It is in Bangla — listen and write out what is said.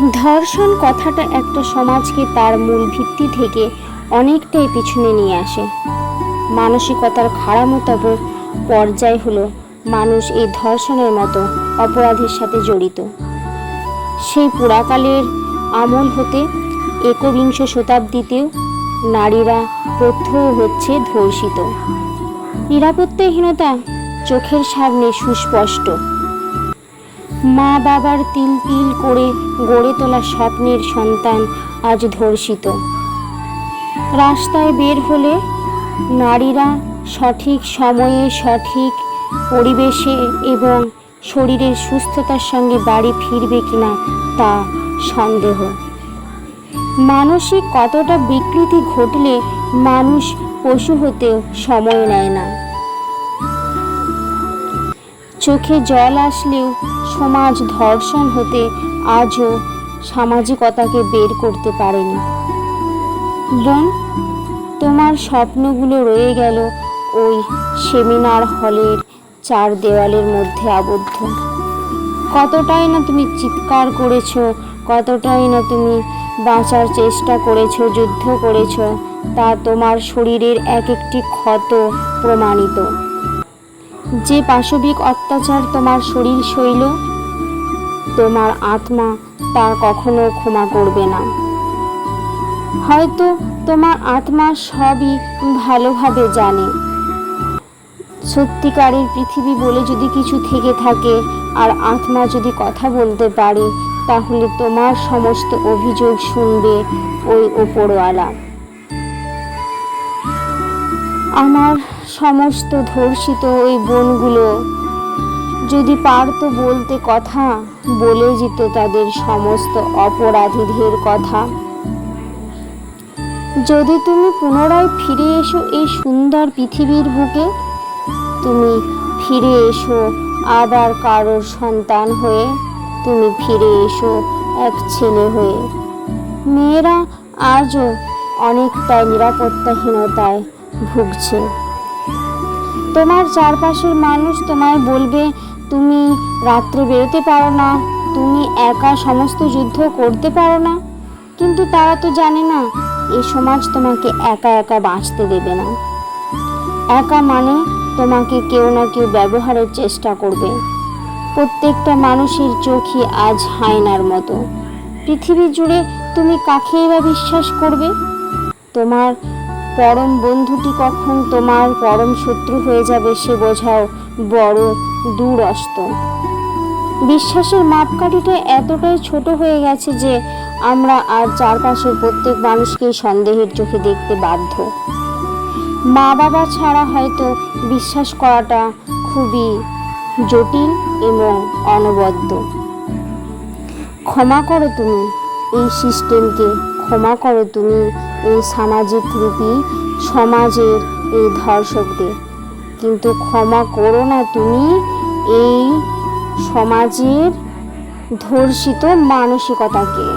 ধর্ষণ কথাটা একটা সমাজকে তার মূল ভিত্তি থেকে অনেকটাই পিছনে নিয়ে আসে। মানসিকতার খারাপতম পর্যায় হলো মানুষ এই ধর্ষণের মতো অপরাধের সাথে জড়িত। সেই পুরাকালের আমল হতে একবিংশ শতাব্দীতেও নারীরা প্রথম হচ্ছে ধর্ষিত। নিরাপত্তাহীনতা চোখের সামনে সুস্পষ্ট। মা বাবার তিল তিল করে গড়ে তোলা স্বপ্নের সন্তান আজ ধর্ষিত। রাস্তায় বের হলে নারীরা সঠিক সময়ে সঠিক পরিবেশে এবং শরীরের সুস্থতার সঙ্গে বাড়ি ফিরবে কিনা তা সন্দেহ। মানসিক কতটা বিকৃতি ঘটলে মানুষ পশু হতেও সময় নেয় না। চোখে জল আসলেও সমাজ ধর্ষণ হতে আজও সামাজিকতাকে বের করতে পারেনি। বোন, তোমার স্বপ্নগুলো রয়ে গেল ওই সেমিনার হলের চার দেওয়ালের মধ্যে আবদ্ধ। কতটাই না তুমি চিৎকার করেছো, কতটাই না তুমি বাঁচার চেষ্টা করেছো, যুদ্ধ করেছো, তা তোমার শরীরের এক একটি ক্ষত প্রমাণিত। যে পাশবিক অত্যাচার তোমার শরীর সইল, তোমার আত্মা তা কখনো ক্ষমা করবে না। হয়তো তোমার আত্মা সবই ভালোভাবে জানে। সত্যিকারের পৃথিবী বলে যদি কিছু থেকে থাকে আর আত্মা যদি কথা বলতে পারে, তাহলে তোমার সমস্ত অভিযোগ শুনবে ওই ওপরওয়ালা। আমার সমস্ত ধর্ষিত ওই বোনগুলো যদি পারতো বলতে কথা, বলে যেত তাদের সমস্ত অপরাধীদের কথা। যদি তুমি পুনরায় ফিরে এসো এই সুন্দর পৃথিবীর বুকে, তুমি ফিরে এসো আবার কারোর সন্তান হয়ে, তুমি ফিরে এসো এক ছেলে হয়ে। মেয়েরা আজও অনেকটাই নিরাপত্তাহীনতায় ভুগছে। তোমার চারপাশের মানুষ তোমায় বলবে তুমি রাত্রে বেরোতে পারো না, তুমি একা সমস্ত যুদ্ধ করতে পারো না, কিন্তু তারা তো জানে না এই সমাজ তোমাকে একা একা বাঁচতে দেবে না। একা মানে তোমাকে কেউ না কেউ ব্যবহারের চেষ্টা করবে। প্রত্যেকটা মানুষের চোখই আজ হায়নার মতো। পৃথিবী জুড়ে তুমি কাকেই বা বিশ্বাস করবে? তোমার পরম বন্ধুটি কখন তোমার পরম শত্রু হয়ে যাবে সে বোঝাও বড় দূরস্ত। বিশ্বাসের মাপকাঠিটা এতটাই ছোট হয়ে গেছে যে আমরা আর চারপাশের প্রত্যেক মানুষকেই সন্দেহের চোখে দেখতে বাধ্য। মা বাবা ছাড়া হয়তো বিশ্বাস করাটা খুবই জটিল এবং অনবদ্য। ক্ষমা করো তুমি এই সিস্টেমকে, ক্ষমা করো তুমি এই সামাজিক রূপী সমাজের এই ধর্ষকদের, কিন্তু ক্ষমা করো না তুমি এই সমাজের ধর্ষিত মানসিকতাকে।